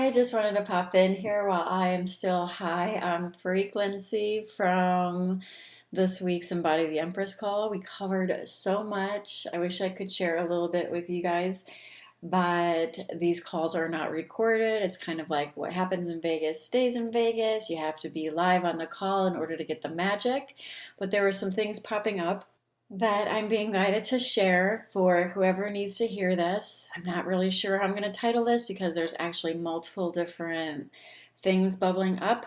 I just wanted to pop in here while I am still high on frequency from this week's Embody the Empress call. We covered so much. I wish I could share a little bit with you guys, but these calls are not recorded. It's kind of like what happens in Vegas stays in Vegas. You have to be live on the call in order to get the magic. But there were some things popping up that I'm being guided to share for whoever needs to hear this. I'm not really sure how I'm going to title this because there's actually multiple different things bubbling up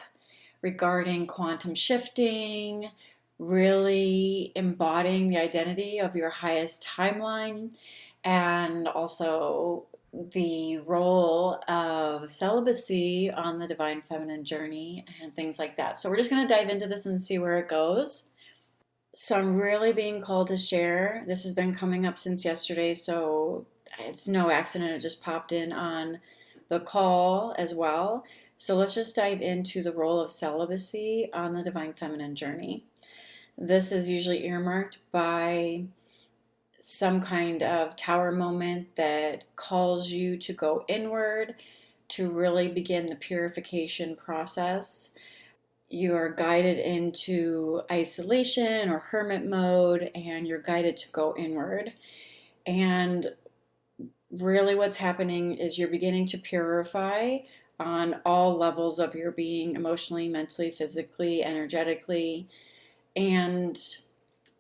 regarding quantum shifting, really embodying the identity of your highest timeline, and also the role of celibacy on the divine feminine journey and things like that. So we're just going to dive into this and see where it goes. So I'm really being called to share. This has been coming up since yesterday, so it's no accident. It just popped in on the call as well. So let's just dive into the role of celibacy on the divine feminine journey. This is usually earmarked by some kind of tower moment that calls you to go inward, to really begin the purification process. You are guided into isolation or hermit mode, and you're guided to go inward. And really, what's happening is you're beginning to purify on all levels of your being, emotionally, mentally, physically, energetically. And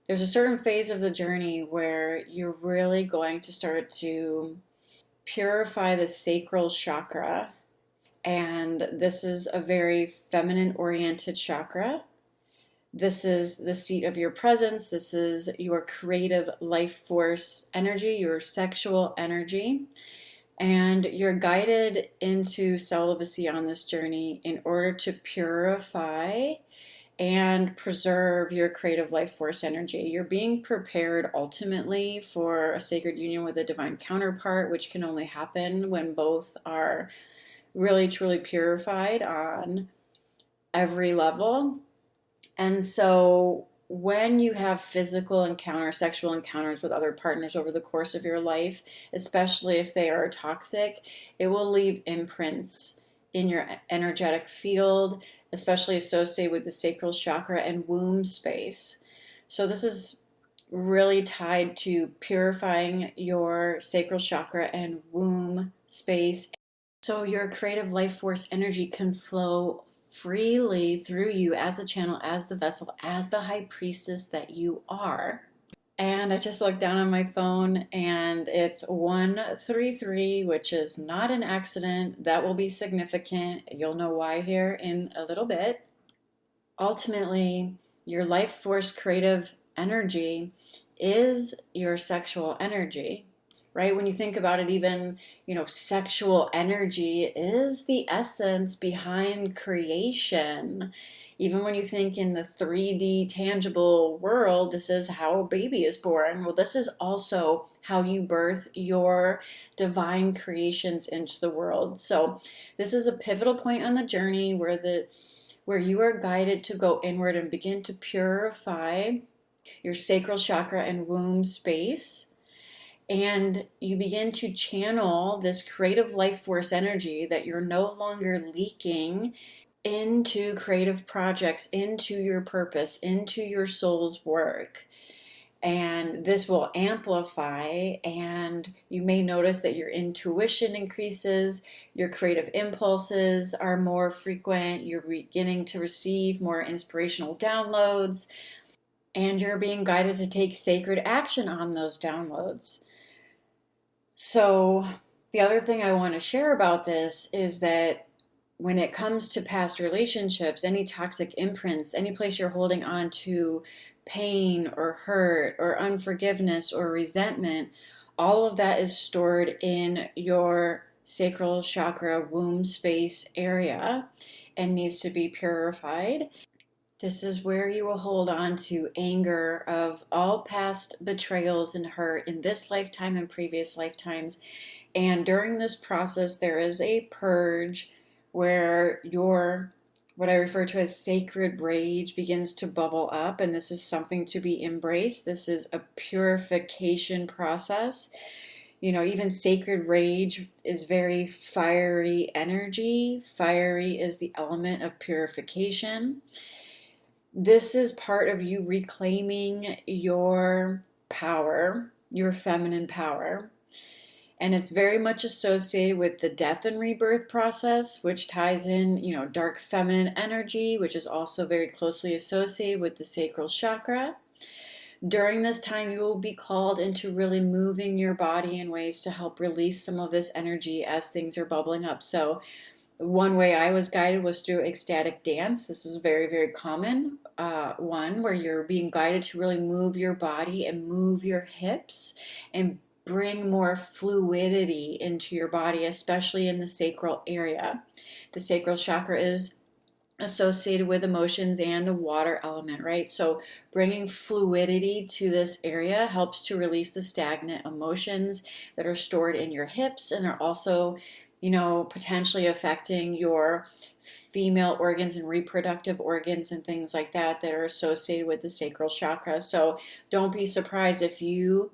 there's a certain phase of the journey where you're really going to start to purify the sacral chakra. And this is a very feminine oriented chakra. This is the seat of your presence. This is your creative life force energy, your sexual energy. And you're guided into celibacy on this journey in order to purify and preserve your creative life force energy. You're being prepared ultimately for a sacred union with a divine counterpart, which can only happen when both are really truly purified on every level. And so when you have physical encounters, sexual encounters with other partners over the course of your life, especially if they are toxic, it will leave imprints in your energetic field, especially associated with the sacral chakra and womb space. So this is really tied to purifying your sacral chakra and womb space, so your creative life force energy can flow freely through you as a channel, as the vessel, as the high priestess that you are. And I just looked down on my phone and it's 133, which is not an accident. That will be significant. You'll know why here in a little bit. Ultimately, your life force creative energy is your sexual energy, right? When you think about it, even, sexual energy is the essence behind creation. Even when you think in the 3D tangible world, this is how a baby is born. Well, this is also how you birth your divine creations into the world. So this is a pivotal point on the journey where you are guided to go inward and begin to purify your sacral chakra and womb space. And you begin to channel this creative life force energy that you're no longer leaking into creative projects, into your purpose, into your soul's work. And this will amplify, and you may notice that your intuition increases, your creative impulses are more frequent, you're beginning to receive more inspirational downloads, and you're being guided to take sacred action on those downloads. So the other thing I want to share about this is that when it comes to past relationships, any toxic imprints, any place you're holding on to pain or hurt or unforgiveness or resentment, all of that is stored in your sacral chakra womb space area and needs to be purified. This is where you will hold on to anger of all past betrayals and hurt in this lifetime and previous lifetimes. And during this process, there is a purge where your, what I refer to as sacred rage, begins to bubble up. And this is something to be embraced. This is a purification process. Even sacred rage is very fiery energy. Fiery is the element of purification. This is part of you reclaiming your power, your feminine power. And it's very much associated with the death and rebirth process, which ties in, dark feminine energy, which is also very closely associated with the sacral chakra. During this time, you will be called into really moving your body in ways to help release some of this energy as things are bubbling up. So, one way I was guided was through ecstatic dance. This is a very, very common one where you're being guided to really move your body and move your hips and bring more fluidity into your body, especially in the sacral area. The sacral chakra is associated with emotions and the water element, right? So bringing fluidity to this area helps to release the stagnant emotions that are stored in your hips and are also, potentially affecting your female organs and reproductive organs and things like that are associated with the sacral chakra. So don't be surprised if you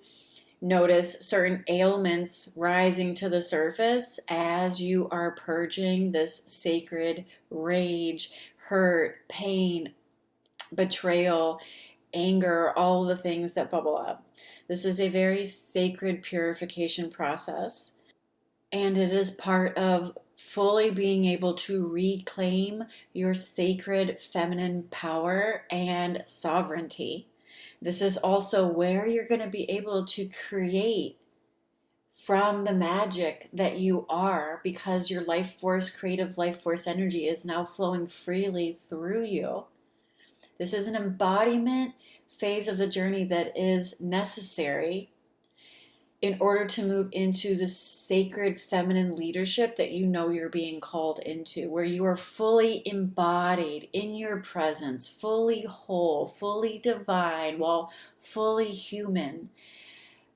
notice certain ailments rising to the surface as you are purging this sacred rage, hurt, pain, betrayal, anger, all the things that bubble up. This is a very sacred purification process, and it is part of fully being able to reclaim your sacred feminine power and sovereignty. This is also where you're going to be able to create from the magic that you are, because your life force, creative life force energy is now flowing freely through you. This is an embodiment phase of the journey that is necessary in order to move into the sacred feminine leadership that you're being called into, where you are fully embodied in your presence, fully whole, fully divine, while fully human,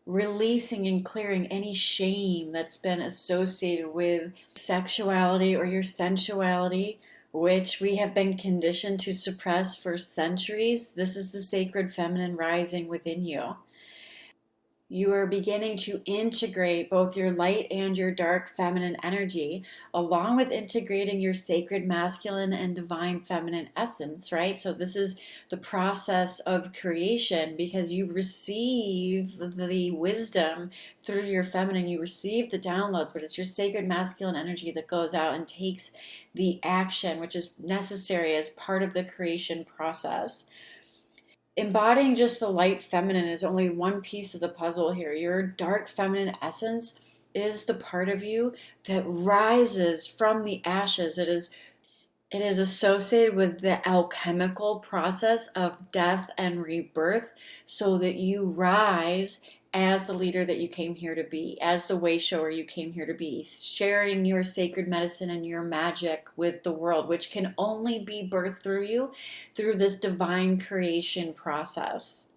releasing and clearing any shame that's been associated with sexuality or your sensuality, which we have been conditioned to suppress for centuries. This is the sacred feminine rising within you. You are beginning to integrate both your light and your dark feminine energy, along with integrating your sacred masculine and divine feminine essence, right? So, this is the process of creation because you receive the wisdom through your feminine, you receive the downloads, but it's your sacred masculine energy that goes out and takes the action, which is necessary as part of the creation process. Embodying just the light feminine is only one piece of the puzzle here. Your dark feminine essence is the part of you that rises from the ashes. It is associated with the alchemical process of death and rebirth so that you rise as the leader that you came here to be, as the way shower you came here to be, sharing your sacred medicine and your magic with the world, which can only be birthed through you through this divine creation process.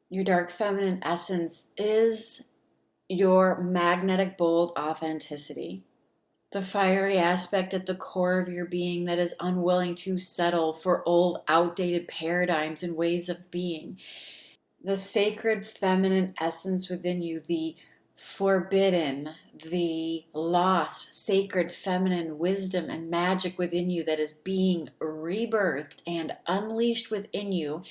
Your dark feminine essence is your magnetic, bold authenticity, the fiery aspect at the core of your being that is unwilling to settle for old, outdated paradigms and ways of being. The sacred feminine essence within you, the forbidden, the lost, sacred feminine wisdom and magic within you that is being rebirthed and unleashed within you,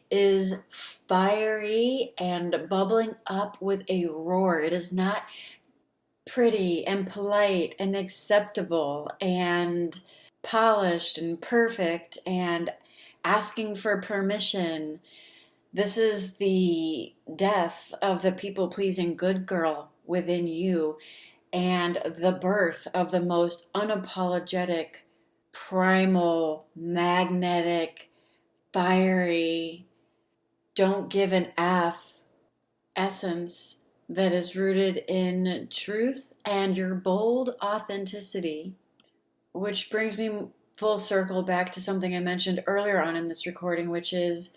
is fiery and bubbling up with a roar. It is not pretty and polite and acceptable and polished and perfect and asking for permission. This is the death of the people pleasing good girl within you and the birth of the most unapologetic, primal, magnetic, fiery, don't give an F essence that is rooted in truth and your bold authenticity. Which brings me full circle back to something I mentioned earlier on in this recording, which is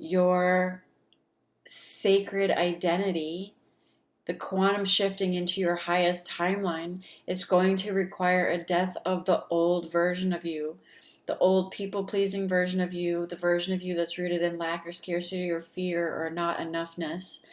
your sacred identity, the quantum shifting into your highest timeline. It's going to require a death of the old version of you, the old people pleasing version of you, the version of you that's rooted in lack or scarcity or fear or not enoughness.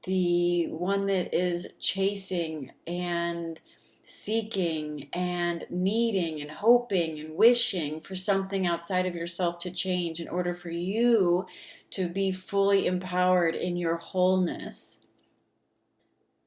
the one that is chasing and seeking and needing and hoping and wishing for something outside of yourself to change in order for you to be fully empowered in your wholeness.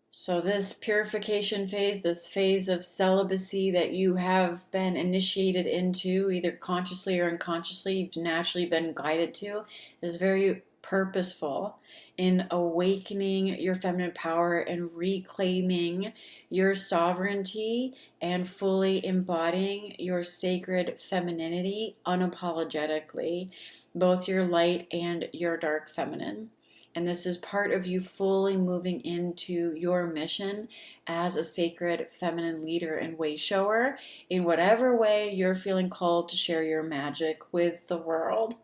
So, this purification phase, this phase of celibacy that you have been initiated into, either consciously or unconsciously, you've naturally been guided to, is very purposeful in awakening your feminine power and reclaiming your sovereignty and fully embodying your sacred femininity unapologetically, both your light and your dark feminine. And this is part of you fully moving into your mission as a sacred feminine leader and way shower in whatever way you're feeling called to share your magic with the world.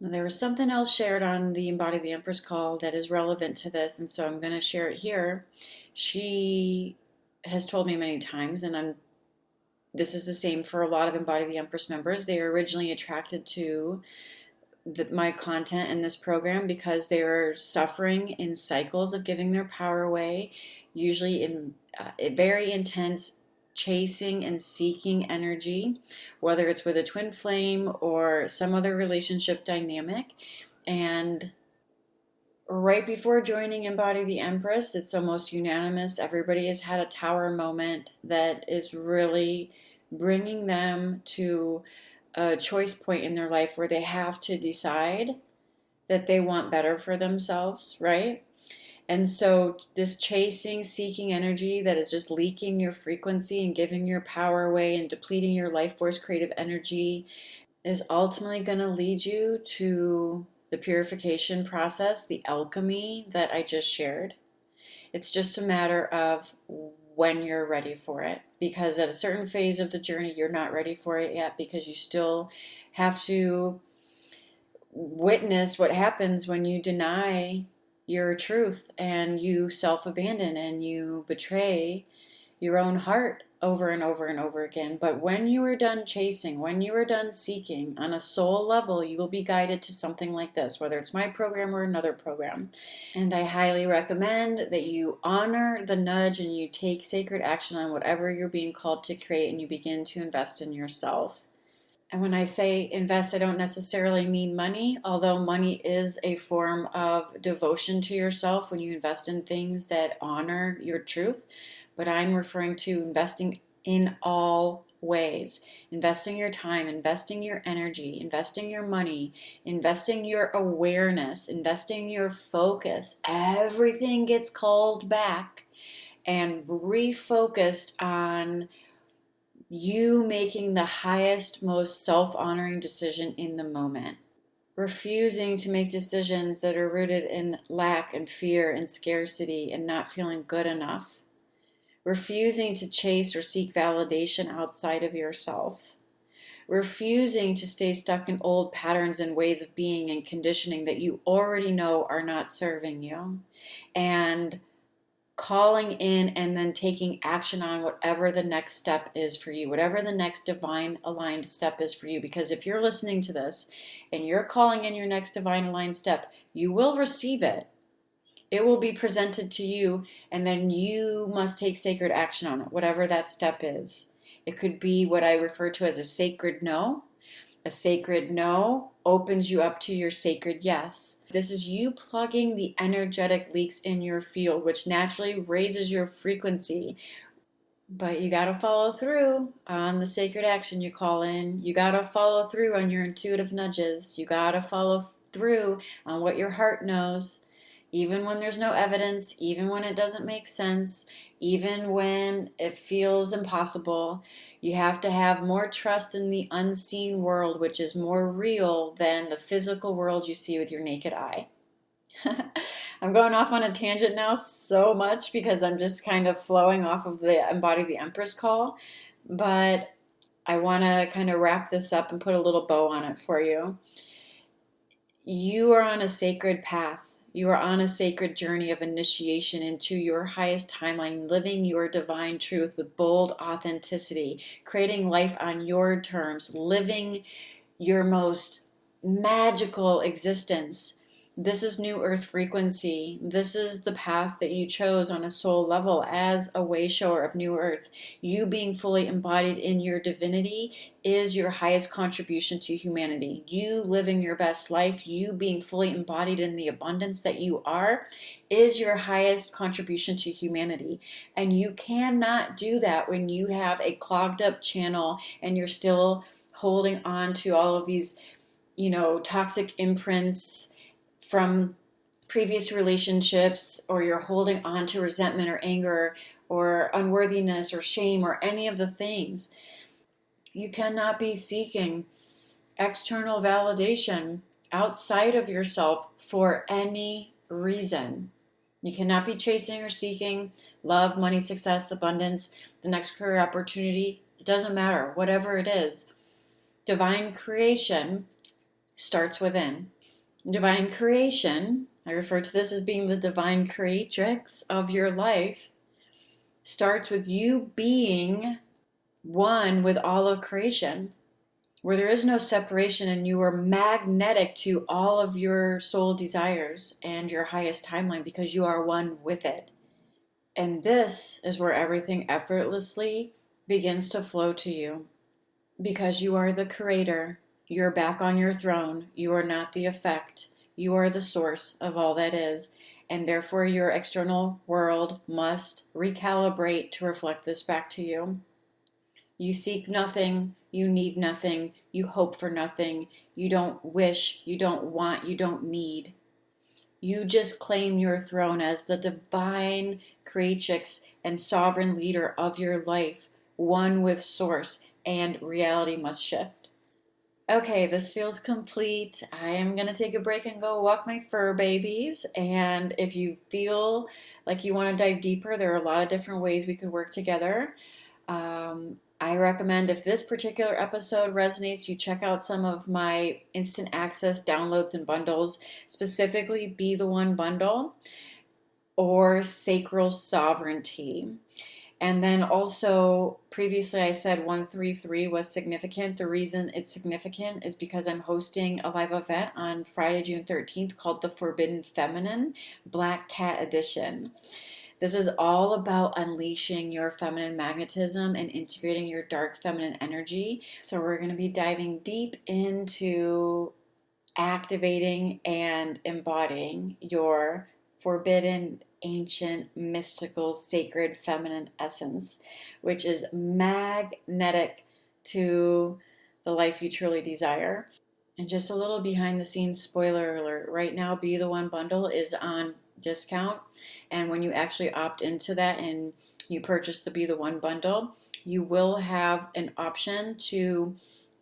Now, there was something else shared on the Embody the Empress call that is relevant to this, and so I'm going to share it here. She has told me many times, and this is the same for a lot of Embody the Empress members. They are originally attracted to my content in this program because they are suffering in cycles of giving their power away, usually in very intense chasing and seeking energy, whether it's with a twin flame or some other relationship dynamic. And right before joining Embody the Empress, it's almost unanimous. Everybody has had a tower moment that is really bringing them to a choice point in their life where they have to decide that they want better for themselves, right? And so, this chasing, seeking energy that is just leaking your frequency and giving your power away and depleting your life force creative energy is ultimately going to lead you to the purification process, the alchemy that I just shared. It's just a matter of when you're ready for it. Because at a certain phase of the journey, you're not ready for it yet because you still have to witness what happens when you deny your truth and you self abandon and you betray your own heart over and over and over again. But when you are done chasing, when you are done seeking on a soul level, you will be guided to something like this, whether it's my program or another program. And I highly recommend that you honor the nudge and you take sacred action on whatever you're being called to create and you begin to invest in yourself. And when I say invest, I don't necessarily mean money, although money is a form of devotion to yourself when you invest in things that honor your truth. But I'm referring to investing in all ways. Investing your time, investing your energy, investing your money, investing your awareness, investing your focus. Everything gets called back and refocused on you making the highest, most self-honoring decision in the moment. Refusing to make decisions that are rooted in lack and fear and scarcity and not feeling good enough. Refusing to chase or seek validation outside of yourself. Refusing to stay stuck in old patterns and ways of being and conditioning that you already know are not serving you. And calling in and then taking action on whatever the next step is for you, whatever the next divine aligned step is for you. Because if you're listening to this and you're calling in your next divine aligned step, you will receive it. It will be presented to you, and then you must take sacred action on it, whatever that step is. It could be what I refer to as a sacred no. A sacred no opens you up to your sacred yes. This is you plugging the energetic leaks in your field, which naturally raises your frequency. But you got to follow through on the sacred action you call in. You got to follow through on your intuitive nudges. You got to follow through on what your heart knows, even when there's no evidence, even when it doesn't make sense, even when it feels impossible. You have to have more trust in the unseen world, which is more real than the physical world you see with your naked eye. I'm going off on a tangent now so much because I'm just kind of flowing off of the Embody the Empress call. But I want to kind of wrap this up and put a little bow on it for you. You are on a sacred path. You are on a sacred journey of initiation into your highest timeline, living your divine truth with bold authenticity, creating life on your terms, living your most magical existence This is new earth frequency. This is the path that you chose on a soul level as a way shower of new earth. You being fully embodied in your divinity is your highest contribution to humanity. You living your best life, you being fully embodied in the abundance that you are, is your highest contribution to humanity. And you cannot do that when you have a clogged up channel and you're still holding on to all of these, toxic imprints from previous relationships, or you're holding on to resentment or anger or unworthiness or shame or any of the things. You cannot be seeking external validation outside of yourself for any reason. You cannot be chasing or seeking love, money, success, abundance, the next career opportunity. It doesn't matter, whatever it is. Divine creation starts within. Divine creation, I refer to this as being the divine creatrix of your life, starts with you being one with all of creation, where there is no separation and you are magnetic to all of your soul desires and your highest timeline because you are one with it. And this is where everything effortlessly begins to flow to you because you are the creator. You're back on your throne. You are not the effect. You are the source of all that is. And therefore, your external world must recalibrate to reflect this back to you. You seek nothing. You need nothing. You hope for nothing. You don't wish. You don't want. You don't need. You just claim your throne as the divine creatrix and sovereign leader of your life, one with source, and reality must shift. Okay, this feels complete. I am going to take a break and go walk my fur babies. And if you feel like you want to dive deeper, there are a lot of different ways we could work together. I recommend, if this particular episode resonates, you check out some of my instant access downloads and bundles, specifically Be the One bundle or Sacral Sovereignty. And then also, previously I said 133 was significant. The reason it's significant is because I'm hosting a live event on Friday, June 13th called the Forbidden Feminine Black Cat Edition. This is all about unleashing your feminine magnetism and integrating your dark feminine energy. So we're going to be diving deep into activating and embodying your forbidden, ancient, mystical, sacred feminine essence, which is magnetic to the life you truly desire. And just a little behind the scenes spoiler alert, right now Be the One bundle is on discount, and when you actually opt into that and you purchase the Be the One bundle, you will have an option to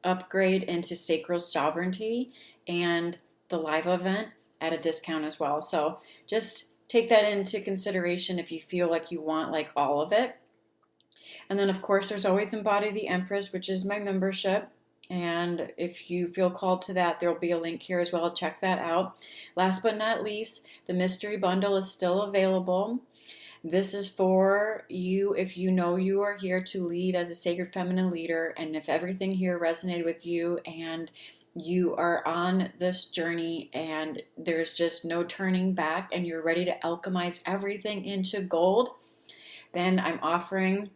upgrade into Sacral Sovereignty and the live event at a discount as well. So just take that into consideration if you feel like you want like all of it. And then of course there's always Embody the Empress, which is my membership. And if you feel called to that, there'll be a link here as well. Check that out. Last but not least, the mystery bundle is still available. This is for you if you know you are here to lead as a sacred feminine leader, and if everything here resonated with you and you are on this journey and there's just no turning back and you're ready to alchemize everything into gold, then I'm offering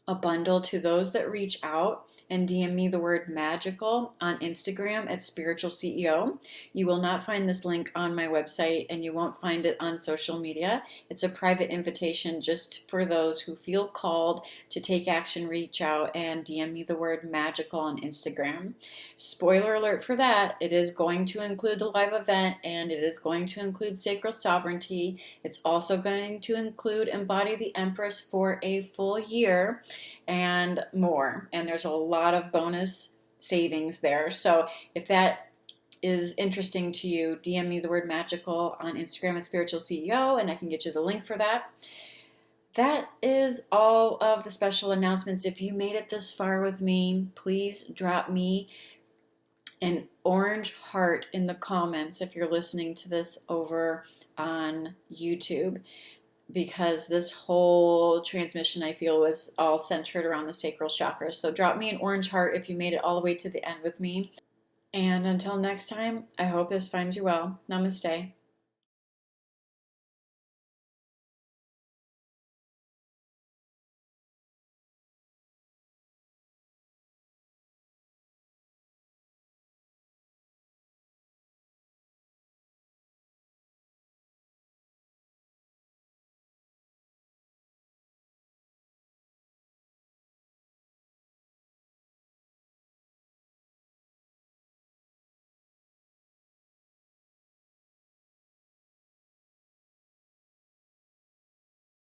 a bundle to those that reach out and DM me the word magical on Instagram at Spiritual CEO. You will not find this link on my website and you won't find it on social media. It's a private invitation just for those who feel called to take action, reach out and DM me the word magical on Instagram. Spoiler alert for that, it is going to include the live event and it is going to include Sacral Sovereignty. It's also going to include Embody the Empress for a full year and more. And there's a lot of bonus savings there. So if that is interesting to you, DM me the word magical on Instagram at Spiritual CEO and I can get you the link for that. That is all of the special announcements. If you made it this far with me, please drop me an orange heart in the comments if you're listening to this over on YouTube, because this whole transmission I feel was all centered around the sacral chakra. So drop me an orange heart if you made it all the way to the end with me. And until next time, I hope this finds you well. Namaste.